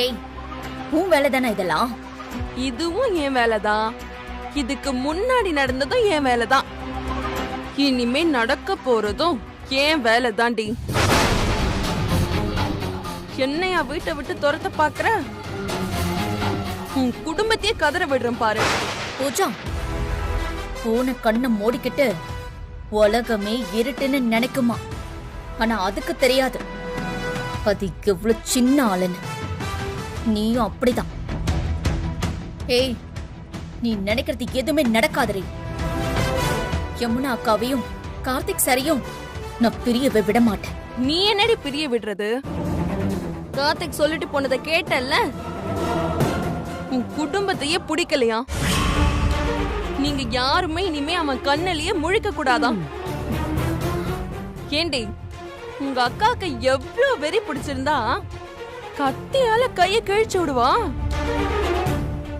ஏய், உன் வேலை தானே இதெல்லாம்? இதுவும் என் வேலைதான். இதுக்கு முன்னாடி நடந்ததும் என் வேலைதான். இனிமே நடக்க போறதும் என் வேலை தாண்டி. என்னையா வீட்டை விட்டு துரத்த பாக்குற? உன் குடும்பத்தையே கதற விடுறேன் பாரு. பூஜா, போன கண்ணை மூடிக்கிட்டு உலகமே இருட்டுன்னு நினைக்குமா? ஆனா அதுக்கு தெரியாது அது எவ்வளவு சின்ன ஆளுன்னு. நீயும் அப்படிதான். ஏய், நீ நினைக்கிறது எதுவுமே நடக்காதே. யமுனா அக்காவையும் கார்த்திக் சாரையும் நான் பிரியவே விட மாட்டேன். நீ என்னடி பிரிய விடுறது? கார்த்திக் சொல்லிட்டு போனதை கேட்டல்ல? உன் குடும்பத்தையே பிடிக்கலையா? நீங்க யாருமே இனிமே அவன் கண்ணிலேயே முழிக்க கூடாதான். ஏண்டி, உங்க அக்காக்கு எவ்வளவு வெறி பிடிச்சிருந்தா கத்தியால கைய கிழிச்சு விடுவா.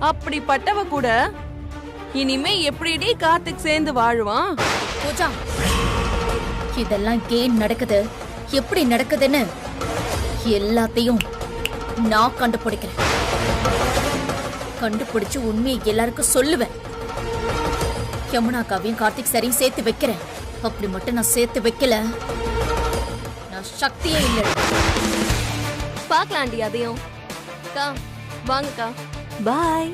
அப்படிப்பட்டவ கூட இனிமே எப்படிடி கார்த்திக் சேர்ந்து வாழுவான்? பூஜா, இதெல்லாம் ஏன் நடக்குது, எப்படி நடக்குதுன்னு எல்லாத்தையும் நான் கண்டுபிடிக்கிறேன். கண்டுபிடிச்சு உண்மையை எல்லாருக்கும் சொல்லுவேன். யமுனாக்காவையும் கார்த்திக் சரியும் சேர்த்து வைக்கிறேன். அப்படி மட்டும் நான் சேர்த்து வைக்கல, நான் சக்தியே இல்லை. பாக்கலாண்டி அதையும். கா வாங்கக்கா. பாய்.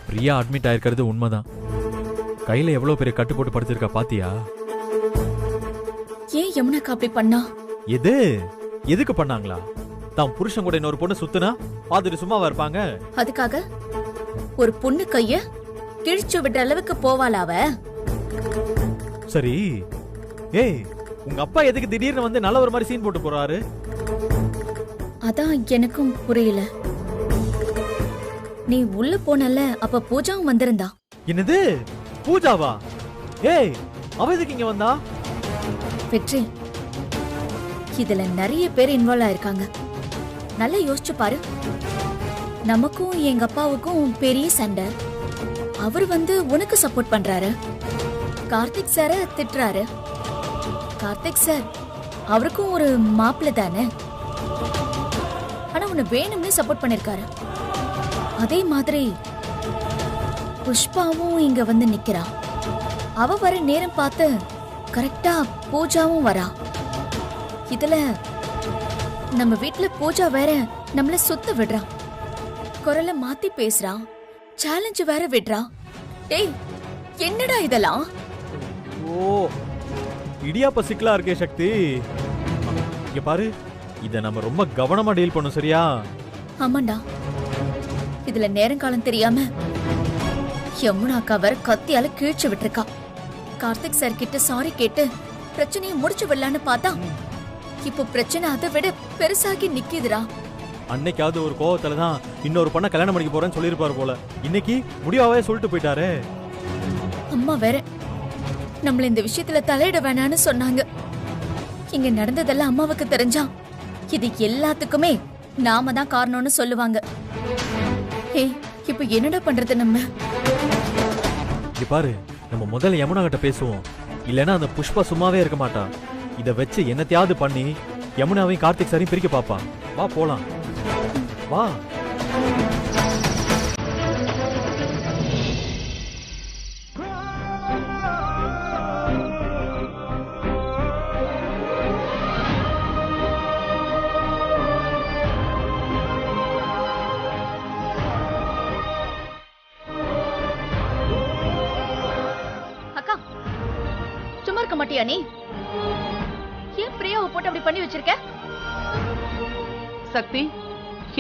பிரியா அட்மிட் ஆயிருக்கிறது உண்மைதான். கையில எவ்வளவு பெரிய கட்டு போட்டு படுத்திருக்கா பாத்தியா? ஏன் யமுனாக்கா அப்படி பண்ணா? எதுக்கு பண்ணாங்களா? தான் புருஷன் கூட இன்னொரு பொண்ணு சுத்துனா பாத்துட்டு சும்மாவா இருப்பாங்க? அதுக்காக ஒரு பொண்ணு கைய கிழிச்சு விடுற அளவுக்கு போவாளா அவ? சரி, ஏய், உங்க அப்பா எதுக்கு திடீர்னு வந்து நல்ல ஒரு மாதிரி சீன் போட்டு போறாரு? அதான் எனக்கும் புரியல. நீ உள்ள போனல, அப்ப பூஜாவும் வந்திருந்தா. என்னது, பூஜாவா? ஏய், அவ எதுக்கு இங்க வந்தா? வெற்றி, இதுல நிறைய பேர் இன்வால்வ் ஆயிருக்காங்க. நல்லா யோசிச்சு பாரு. நமக்கும் எங்க அப்பாவுக்கும் பெரிய சண்டை. அவர் வந்து உனக்கு சப்போர்ட் பண்றாரு. கார்த்திக் சார திட்டுறாரு. கார்த்திக் சார் அவருக்கும் ஒரு மாப்பிள்ளை தானே, ஆனா உன்னை வேணும்னு சப்போர்ட் பண்ணிருக்காரு. அதே மாதிரி புஷ்பாவும் இங்க வந்து நிக்கிறா. அவ வர நேரம் பார்த்து கரெக்டா பூஜாவும் வரா. இதுல நம்ம வீட்ல பூஜா வேற நம்மள சுத்த விடுறா. குரலை மாத்தி பேசுறா. சேலஞ்ச் வேற விடுறா. டேய், என்னடா இதெல்லாம்? ஓ, இடியாப்ப சிக்கலா இருக்கே சக்தி. இங்க பாரு, இத நம்ம ரொம்ப கவனமா டீல் பண்ணும், சரியா? ஆமாண்டா. இதுல நேரங்காலம் தெரியாம யமுனாக்கா வேற கத்தியால கிழிச்சு விட்டுருக்கா. கார்த்திக் சார் கிட்ட சாரி கேட்டு பிரச்சனையை முடிச்சு விடலான்னு பார்த்தா இப்போ பிரச்சனை அதை விட பெருசாகி நிக்குதுடா. அன்னைக்காவது ஒரு கோவத்துலதான் இன்னொரு பொண்ண கல்யாணம் பண்ணிக்க போறேன்னு சொல்லிருப்பாரு போல. இன்னைக்கு முடிவாவே சொல்லிட்டு போயிட்டாரு. அம்மா வேற நம்மள இந்த விஷயத்துல தலையிட வேணான்னு சொன்னாங்க. இங்க நடந்ததெல்லாம் அம்மாவுக்கு தெரிஞ்சா இது எல்லாத்துக்குமே நாம தான் காரணம்னு சொல்லுவாங்க. ஏய், இப்ப என்னடா பண்றது நம்ம? இங்க பாரு, நம்ம முதல்ல யமுனா கிட்ட பேசுவோம். இல்லனா அந்த புஷ்பா சும்மாவே இருக்க மாட்டா. இத வச்சு என்னத்தையாவது பண்ணி யமுனாவையும் கார்த்திக் சாரையும் பிரிக்க பாப்பா. வா போலாம், வா. மாட்டியா நீ? ஏன் பிரியாவை போட்டு அப்படி பண்ணி வச்சிருக்க? சக்தி,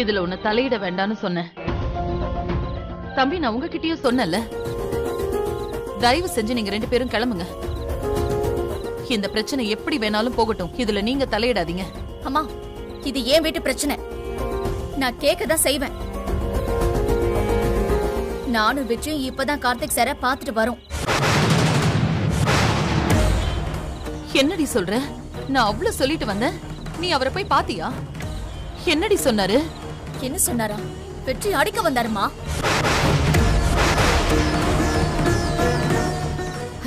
இதுல உன்னை தலையிட வேண்டாம்னு சொன்னேன். தம்பி, நான் உங்ககிட்டயும் சொன்னேன்ல, தயவு செஞ்சு நீங்க 2 பேரும் கிளம்புங்க. இந்த பிரச்சனை எப்படி வேணாலும் போகட்டும், இதுல நீங்க தலையிடாதீங்க. அம்மா, இது ஏன் வீட்டு பிரச்சனை, நான் கேட்கதான் செய்வேன். நானும் வெற்றியும் இப்பதான் கார்த்திக் சார பாத்துட்டு வரோம். என்னடி சொல்ற? நான் அவ்வளவு சொல்லிட்டு வந்தேன், நீ அவரை போய் பாத்தியா? என்னடி சொன்னாரு? என்ன சொன்னாரா? வெற்றி அடிக்க வந்தாருமா.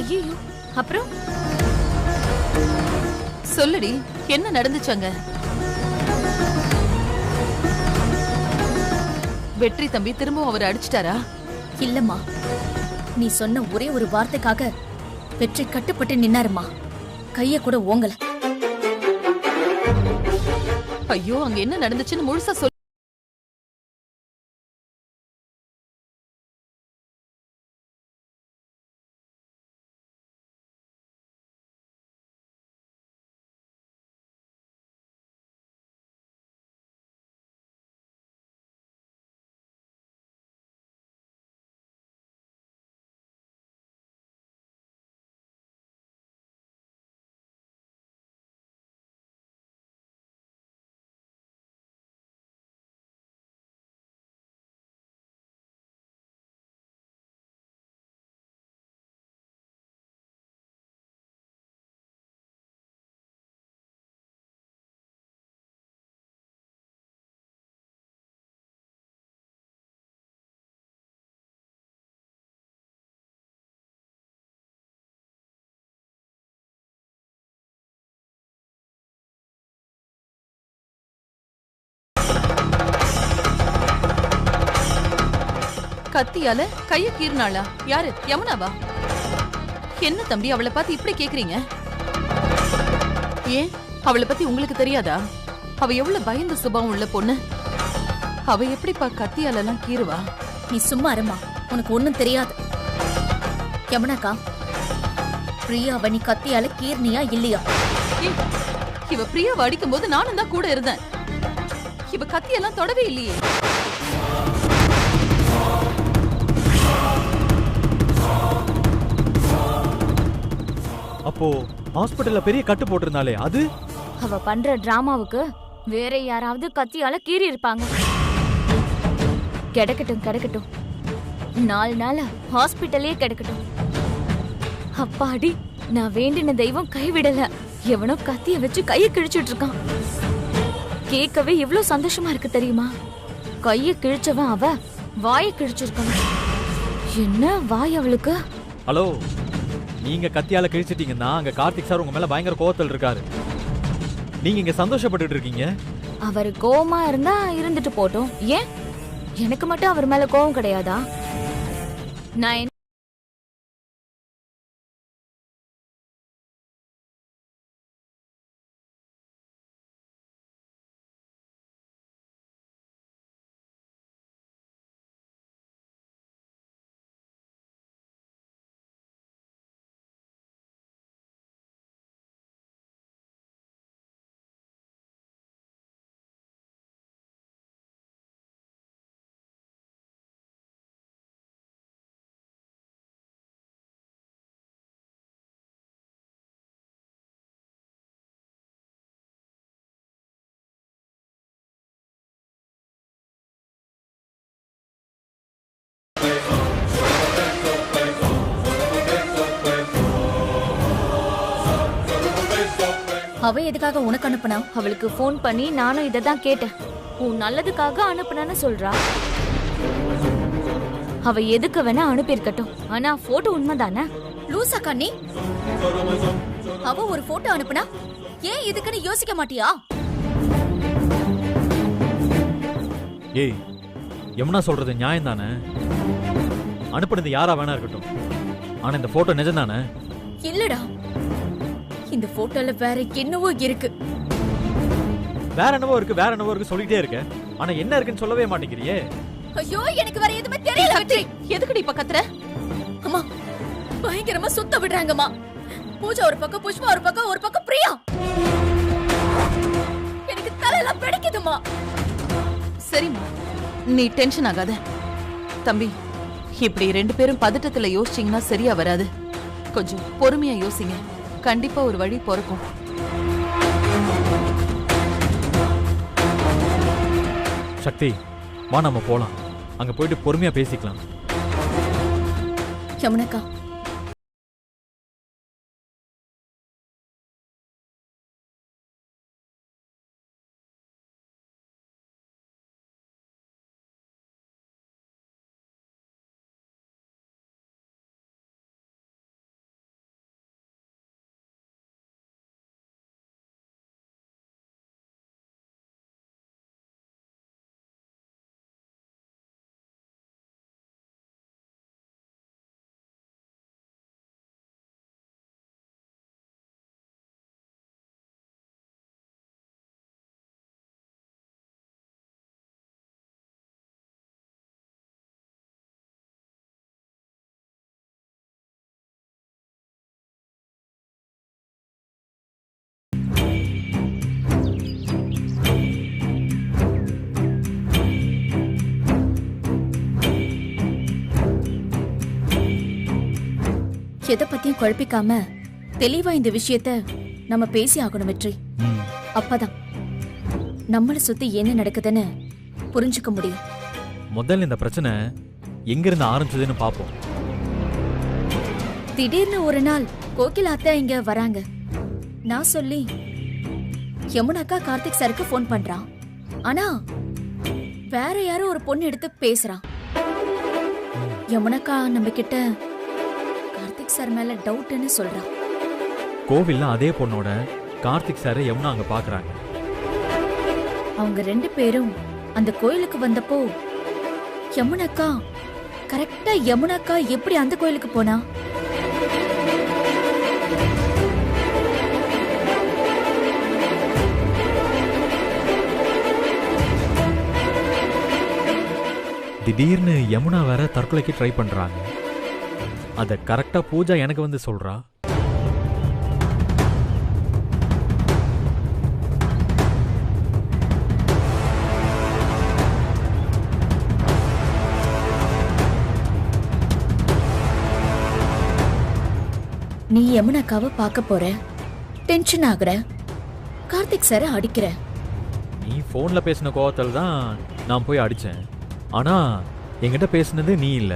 ஐயோ, அப்புறம் சொல்லுடி, என்ன நடந்துச்சாங்க? வெற்றி தம்பி திரும்பவும் அவர் அடிச்சிட்டாரா? இல்லம்மா, நீ சொன்ன ஒரே ஒரு வார்த்தைக்காக வெற்றி கட்டுப்பட்டு நின்னாருமா. கைய கூட ஓங்கல. ஐயோ, அங்க என்ன நடந்துச்சுன்னு முழுசா சொல்லு. கத்தியால கைய கீறினாளா? யாரு? யமுனாவா? என்ன தம்பி, அவளை பார்த்து இப்படி கேக்குறீங்க? ஏன், அவளை பத்தி உங்களுக்கு தெரியாதா? அவ எவ்வளவு பயந்த சுபாவம் உள்ள பொண்ணு. அவ எப்படிப்பா கத்தியால எல்லாம் கீறுவா? நீ சும்மா இருமா, உனக்கு ஒண்ணும் தெரியாது. யமுனாக்கா, பிரியாவை நீ கத்தியால கீர்னியா இல்லையா? ஏய், இவ பிரியாவை அடிக்கும் போது நானும் தான் கூட இருந்தேன். இவ கத்தியெல்லாம் தொடவே இல்லையே. அப்போ ஹாஸ்பிடல்ல பெரிய கட்டு போட்டிருந்தாலே அது? அவ பண்ற டிராமாவுக்கு வேற யாராவது கத்தியால கீறி இருப்பாங்க. கிடக்கட்டும் கிடக்கட்டும், 4 நாள் ஹாஸ்பிட்டலே கிடக்கட்டும். அப்பாடி, நான் வேண்டின தெய்வம் கைவிடல. எவனோ கத்திய வச்சு கைய கிழிச்சிட்டு இருக்கான். கேட்கவே எவ்வளவு சந்தோஷமா இருக்கு தெரியுமா? கைய கிழிச்சவன் அவ வாய கிழிச்சிருக்கான். என்ன வாய் அவளுக்கு? ஹலோ, நீங்க கத்தியால கிழிச்சிட்டீங்கன்னா அங்க கார்த்திக் சார் உங்க மேல பயங்கர கோவத்தில் இருக்காரு. நீங்க இங்க சந்தோஷப்பட்டுட்டு இருக்கீங்க. அவர் கோவமா இருந்தா இருந்துட்டு போட்டோம். ஏன் எனக்கு மட்டும் அவர் மேல கோவம் கிடையாதா? நான் அவ எதுக்காக உனக்கு அனுப்புனா? அவளுக்கு போன் பண்ணி நானும் இதை தான் கேட்டேன். உன் நல்லதுக்காக அனுப்புனான்னு சொல்றா. அவ எதுக்கு வேணா அனுப்பியிருக்கட்டும், ஆனா போட்டோ உண்மைதானே? லூசா கண்ணி, அவ ஒரு போட்டோ அனுப்புனா ஏன் இதுக்குன்னு யோசிக்க மாட்டியா? ஏய், யமுனா சொல்றது நியாயம் தானே? அனுப்புனது யாரா வேணா இருக்கட்டும், ஆனா இந்த போட்டோ நிஜம் தானே? இல்லடா, இந்த போட்டோல வேற என்னவோ இருக்கு. வேற என்னவோ இருக்கு சொல்லிட்டே இருக்க, ஆனா என்ன இருக்குன்னு சொல்லவே மாட்டேங்கிறியே. ஐயோ, எனக்கு வேற எதுவுமே தெரியல. வெற்றி, எதுக்குடி இப்ப கத்துற? அம்மா, பயங்கரமா சுத்த விடுறாங்கம்மா. பூஜா ஒரு பக்கம், புஷ்பா ஒரு பக்கம் பிரியா. எனக்கு தலையெல்லாம் பிடிக்குதுமா. சரிம்மா, நீ டென்ஷன் ஆகாத. தம்பி, இப்படி 2 பேரும் பதட்டத்துல யோசிச்சீங்கன்னா சரியா வராது. கொஞ்சம் பொறுமையா யோசிங்க. கண்டிப்பா ஒரு வழி பிறக்கும். சக்தி, வா நம்ம போலாம். அங்க போயிட்டு பொறுமையா பேசிக்கலாம். யமுனக்கா, எதை பத்தியும் குழப்பிக்காம தெளிவா இந்த விஷயத்த நம்ம பேசி ஆகணும் வெற்றி. அப்பதான் நம்மள சுத்தி என்ன நடக்குதுன்னு புரிஞ்சுக்க முடியும். முதல்ல இந்த பிரச்சனை எங்கிருந்து ஆரம்பிச்சதுன்னு பாப்போம். திடீர்னு ஒரு நாள் கோகில் அத்தை இங்க வராங்க. நான் சொல்லி யமுனாக்கா கார்த்திக் சாருக்கு ஃபோன் பண்றான். ஆனா வேற யாரோ ஒரு பொண்ணு எடுத்து பேசுறான். யமுனாக்கா நம்ம கிட்ட கார்த்திக் சார் மேல டவுட்னு சொல்றான். கோவில்ல அதே பொண்ணோட கார்த்திக் சார் யமுனா அங்க பாக்குறாங்க. அவங்க 2 பேரும் அந்த கோயிலுக்கு வந்தப்போ யமுனாக்கா கரெக்டா யமுனாக்கா எப்படி அந்த கோயிலுக்கு போனா? திடீர்னு யமுனா வேற தற்கொலைக்கு ட்ரை பண்றாங்க. அத கரெக்டா பூஜா எனக்கு வந்து சொல்றா. நீ யமுனாக்காவை பார்க்க போற, டென்ஷன் ஆகுற, கார்த்திக் சார அடிக்கிற. நீ போன்ல பேசின கோவத்தில் தான் நான் போய் அடிச்சேன். ஆனா என்கிட்ட பேசினது நீ இல்ல.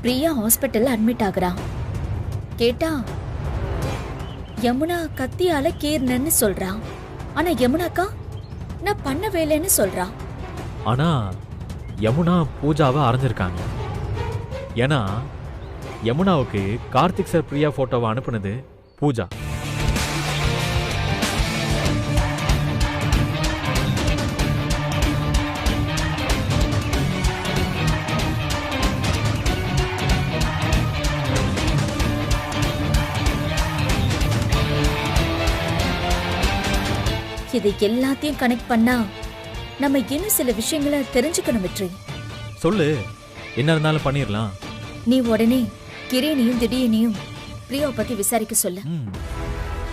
பிரியா ஹாஸ்பிட்டல்ல அட்மிட் ஆகுறா. கேட்டா யமுனா கத்தியால கீர்னன்னு சொல்றா. ஆனா யமுனாக்கா நான் பண்ண வேலைன்னு சொல்றா. ஆனா யமுனா பூஜாவை அரைஞ்சிருக்காங்க. ஏன்னா யமுனாவுக்கு கார்த்திக் சார் பிரியா போட்டோவை அனுப்புனது பூஜா. இது எல்லாத்தையும் கனெக்ட் பண்ணா நம்ம இன்னும் சில விஷயங்களை தெரிஞ்சுக்கணும் வெற்றி. சொல்லு, என்ன இருந்தாலும் பண்ணிடலாம். நீ உடனே கிரீனையும் திடீர்னையும் பிரியாவை பத்தி விசாரிக்க சொல்லு.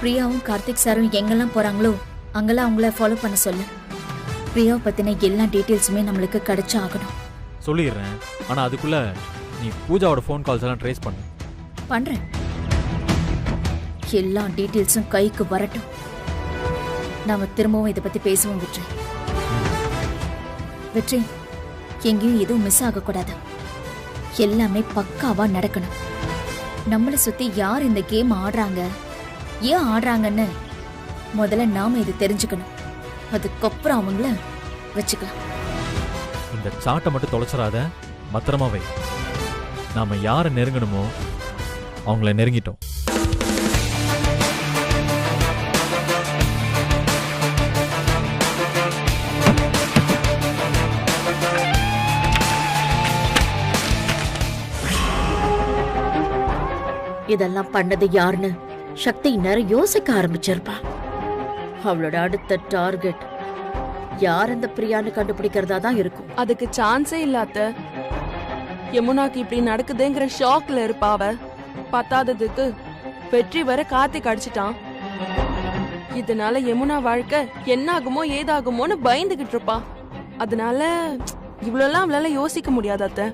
பிரியாவும் கார்த்திக் சாரும் எங்கெல்லாம் போறாங்களோ அங்கெல்லாம் அவங்கள ஃபாலோ பண்ண சொல்லு. பிரியாவை பத்தின எல்லா டீட்டெயில்ஸுமே நம்மளுக்கு கிடைச்சா ஆகணும். சொல்லிடுறேன். ஆனா அதுக்குள்ள நீ பூஜாவோட ஃபோன் கால்ஸ் எல்லாம் ட்ரேஸ் பண்ணு. பண்றேன். எல்லா டீட்டெயில்ஸும் கைக்கு வரட்டும். நாம திரும்பவும் இதை பத்தி பேசுவோம் வெற்றி. வெற்றி, எங்கேயும் எதுவும் மிஸ் ஆகக்கூடாது. எல்லாமே பக்காவா நடக்கணும். நம்மளை சுத்தி யார் இந்த கேம் ஆடுறாங்க, ஏன் ஆடுறாங்கன்னு முதல்ல நாம இது தெரிஞ்சுக்கணும். அதுக்கப்புறம் அவங்கள வச்சுக்கலாம். இந்த சாட்டை மட்டும் தொலைச்சிடாத, பத்திரமா வை. நாம யாரை நெருங்கணுமோ அவங்கள நெருங்கிட்டோம். இதெல்லாம் பண்ணது யாருன்னு சக்தி நேரம் யோசிக்க ஆரம்பிச்சிருப்பா. அவளோட அடுத்த டார்கெட் யார் அந்த பிரியான்னு கண்டுபிடிக்கிறதா தான் இருக்கும். அதுக்கு சான்ஸே இல்லாத. யமுனாக்கு இப்படி நடக்குதுங்கிற ஷாக்ல இருப்பா அவ. பத்தாததுக்கு வெற்றி வர கார்த்திக் அடிச்சிட்டான். இதனால யமுனா வாழ்க்கை என்ன ஆகுமோ ஏதாகுமோன்னு பயந்துகிட்டு இருப்பா. அதனால இவ்வளவு அவளால யோசிக்க முடியாது அத்தை.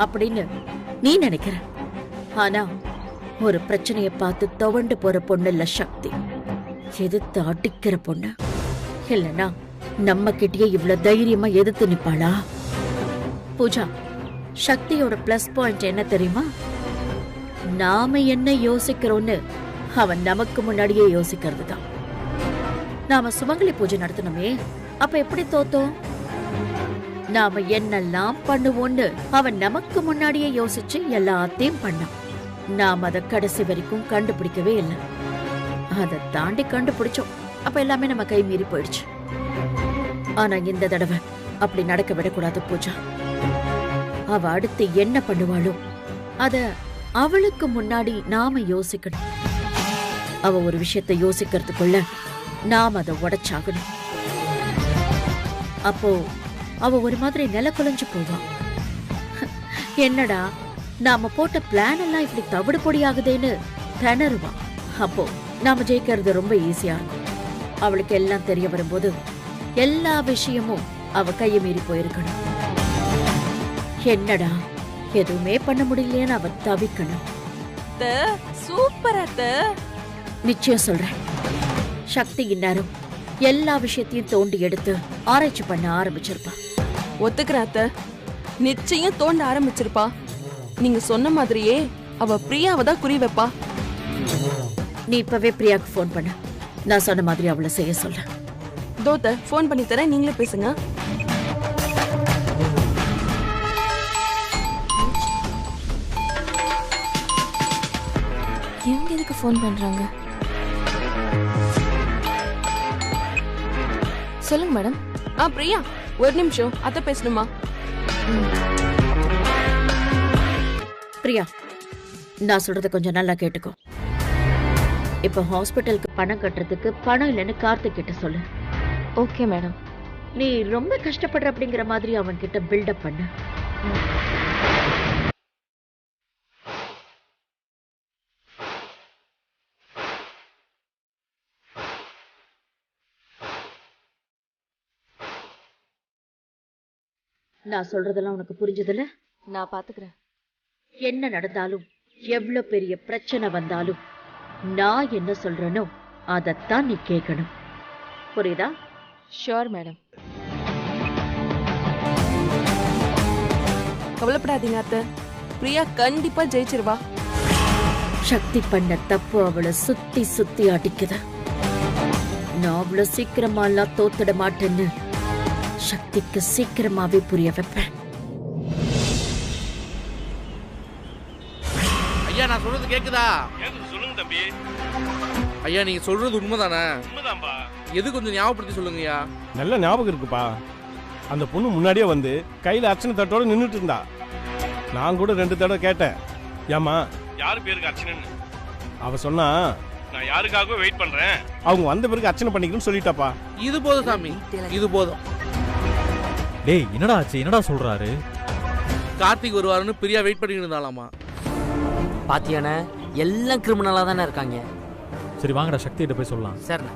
அப்படின்னு நீ நினைக்கிற. ஆனா ஒரு பிரச்சனைய பார்த்து துவண்டு போற பொண்ணு இல்ல சக்தி, எதிர்த்து அடிக்கிற பொண்ணு. இல்லனா நம்ம கிட்டயே இவ்வளவு தைரியமா எதிர்த்து நிப்பாளா? பூஜா, சக்தியோட பிளஸ் பாயிண்ட் என்ன தெரியுமா? நாம என்ன யோசிக்கிறோன்னு அவன் நமக்கு முன்னாடியே யோசிக்கிறது தான். நாம சுமங்கலி பூஜை நடத்தணுமே, அப்ப எப்படி தோத்தோம்? நாம என்னெல்லாம் பண்ணுவோன்னு அவன் நமக்கு முன்னாடியே யோசிச்சு எல்லாத்தையும் பண்ணான். நாம் அதை கடைசி வரைக்கும் கண்டுபிடிக்கவே இல்லை. அதை தாண்டி கண்டுபிடிச்சோம், அப்ப எல்லாமே நம்ம கை மீறி போயிடுச்சு. ஆனா இந்த தடவை அப்படி நடக்க விடக்கூடாது பூஜா. அவ அடுத்து என்ன பண்ணுவாளோ அத அவளுக்கு முன்னாடி நாம யோசிக்கணும். அவ ஒரு விஷயத்தை யோசிக்கிறதுக்குள்ள நாம் அதை உடைச்சாகணும். அப்போ அவ ஒரு மாதிரி நில குலைஞ்சு போவான். என்னடா நாம போட்ட பிளான் எல்லாம் இப்படி தவிடு பொடி ஆகுதேன்னு திணறுவான். அப்போ நாம ஜெயிக்கிறது ரொம்ப ஈஸியா இருக்கும். அவளுக்கு எல்லாம் தெரிய வரும்போது எல்லா விஷயமும் அவ கையை மீறி போயிருக்கணும். என்னடா எதுவுமே பண்ண முடியலையேன்னு அவ தவிக்கணும். சூப்பர் அத்தை. நிச்சயம் சொல்றேன், சக்தி இந்நேரம் எல்லா விஷயத்தையும் தோண்டி எடுத்து ஆராய்ச்சி பண்ண ஆரம்பிச்சிருப்பா. ஒத்துக்கிறேன் அத்தை, நிச்சயம் தோண்ட ஆரம்பிச்சிருப்பா. நீங்க சொன்ன மாதிரியே அவ பிரியாவை தான் குறி வைப்பா. நீ இப்பவே பிரியாக்கு போன் பண்ண, நான் சொன்ன மாதிரி அவளை செய்ய சொல்றேன். தோத்த போன் பண்ணி தரேன், நீங்களே பேசுங்க. இவங்க எதுக்கு போன் பண்றாங்க? சொல்லுங்க மேடம். பிரியா, ஒரு நிமிஷம், அத்தை பேசணுமா? பிரியா, நான் சொல்றத கொஞ்சம் நல்லா கேட்டுக்கோ. இப்ப ஹாஸ்பிட்டலுக்கு பணம் கட்டுறதுக்கு பணம் இல்லைன்னு கார்த்திக் கிட்ட சொல்லு. Okay madam. நீ ரொம்ப கஷ்டப்படுற அப்படிங்கிற மாதிரி அவன் கிட்ட பில்டப் பண்ண. நான் சொல்றதெல்லாம் உனக்கு புரிஞ்சதில்ல? நான் பாத்துக்கிறேன். என்ன நடந்தாலும் எவ்வளவு பெரிய பிரச்சனை வந்தாலும் நான் என்ன சொல்றேனோ அதத்தான் நீ கேட்கணும். புரியுதா? Sure madam. கவலைப்படாதீங்க அத்தை, பிரியா கண்டிப்பா ஜெயிச்சிருவா. சக்தி பண்ண தப்பு அவளை சுத்தி சுத்தி அடிக்குது. நான் அவ்வளவு சீக்கிரமா எல்லாம் தோத்துட மாட்டேன்னு சக்திக்கு சீக்கிரமாவே புரிய வைப்பேன். ஐயா, நான் சொல்றது கேக்குதா? சொல்லுங்க தம்பி. ஐயா, நீங்க சொல்றது உண்மைதானே? உண்மைதான்பா. எது கொஞ்சம் ஞாபகப்படுத்தி சொல்லுங்கய்யா. நல்ல ஞாபகம் இருக்குப்பா. அந்த பொண்ணு முன்னாடியே வந்து கையில அர்ச்சனை தட்டோட நின்றுட்டு இருந்தா. நான் கூட 2 தடவை கேட்டேன், ஏமா யாரு பேருக்கு அர்ச்சனைன்னு. அவ சொன்னா, நான் யாருக்காகவே வெயிட் பண்றேன், அவங்க வந்த பிறகு அர்ச்சனை பண்ணிக்கணும்னு சொல்லிட்டாப்பா. இது போதும் சாமி, இது போதும். டேய், என்னடா ஆச்சு? என்னடா சொல்றாரு? கார்த்திக் வருவாருன்னு பிரியா வெயிட் பண்ணிட்டு இருந்தாலாமா. பாத்தியானே, எல்லாம் கிரிமினலா தானே இருக்காங்க. சரி வாங்கடா, சக்திகிட்ட போய் சொல்லலாம். சரிண்ணே.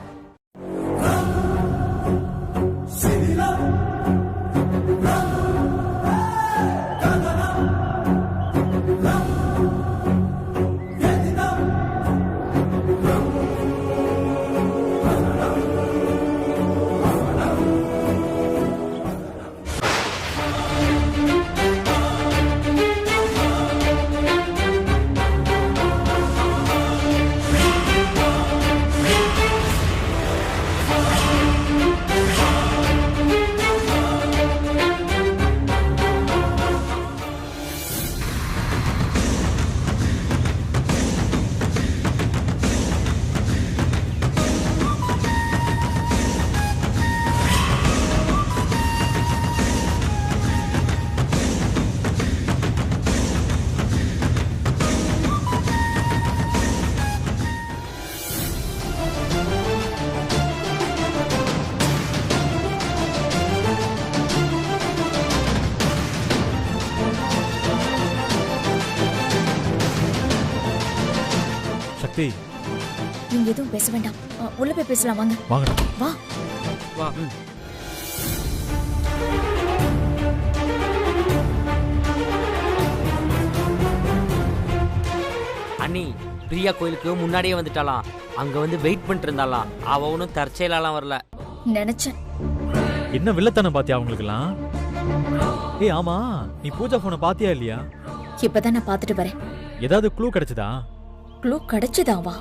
சக்தி நீங்க எதுவும் பேச வேண்டாம். உள்ள போய் பேசலாம் வாங்க. வாங்க. வா. வா. அண்ணி பிரியா கோயிலுக்கு முன்னாடியே வந்துட்டாலாம். அங்க வந்து வெயிட் பண்ணிட்டு இருந்தாலாம். அவ ஒன்றும் தற்செயலாலாம் வரல. நினைச்சேன். என்ன வில்லத்தனம் பாத்தியா அவங்களுக்குலாம்? ஏய் ஆமா, நீ பூஜா போனை பாத்தியா இல்லையா? இப்பதான் நான் பாத்துட்டு வரேன். ஏதாவது க்ளூ கிடைச்சதா? க்ளூ கிடைச்சதாவா?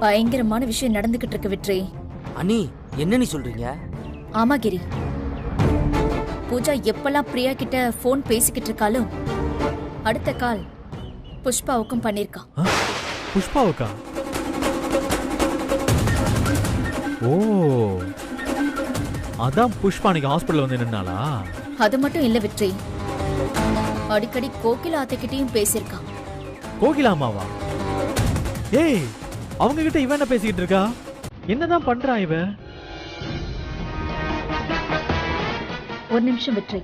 பயங்கரமான விஷயம் நடந்துகிட்டு இருக்கு வெற்றி. அண்ணி என்ன நீ சொல்றீங்க? ஆமா கிரி. பூஜா எப்பெல்லாம் பிரியா கிட்ட போன் பேசிக்கிட்டு இருக்காளோ அடுத்த கால் புஷ்பாவுக்கும் பண்ணிருக்கா. புஷ்பாவுக்கா? ஓ, அதான் புஷ்பா அன்னைக்கு ஹாஸ்பிடல் வந்து நின்னாளா? அது மட்டும் இல்ல வெற்றி, அடிக்கடி கோகிலா அத்தைக்கிட்டையும் பேசியிருக்கா. கோகிலா அம்மாவா? ஏய், அவங்க கிட்ட இவன் என்ன பேசிக்கிட்டு இருக்கா? என்னதான் பண்றான் இவன்? ஒரு நிமிஷம் வெற்றி.